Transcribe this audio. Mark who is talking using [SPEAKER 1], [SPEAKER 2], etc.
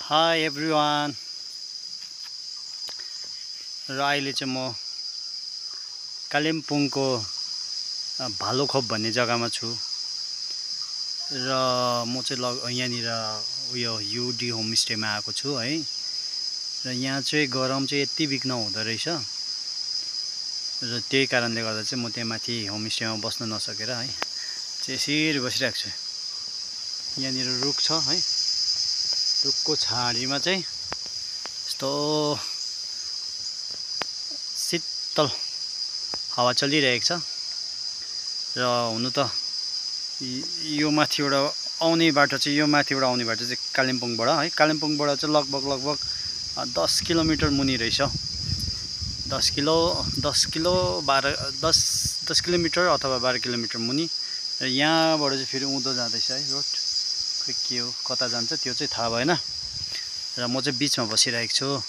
[SPEAKER 1] High everyone. र अहिले चाहिँ म कालिम्पोङको भालुखोप भन्ने जग्गामा छु र म चाहिँ यहाँनिर उयो युडी होमस्टेमा आएको छु है। र यहाँ चाहिँ गरम चाहिँ यति बिघ्न हुँदो रहेछ र त्यही कारणले गर्दा चाहिँ म त्यहाँ माथि होमस्टेमा बस्न नसकेर है चाहिँ यसरी बसिरहेको छु। यहाँनिर रुख छ है, रुखको छाडीमा चाहिँ यस्तो शीतल हावा चलिरहेको छ। र हुनु त यो माथिबाट आउने बाटो चाहिँ कालिम्पोङबाट है, कालिम्पोङबाट चाहिँ लगभग 10 किलोमिटर मुनि रहेछ। 10 किलोमिटर अथवा 12 किलोमिटर मुनि। र यहाँबाट चाहिँ फेरि उँधो जाँदैछ है रोड, के हो कता जान्छ त्यो चाहिँ थाहा भएन। र म चाहिँ बिचमा बसिरहेको छु।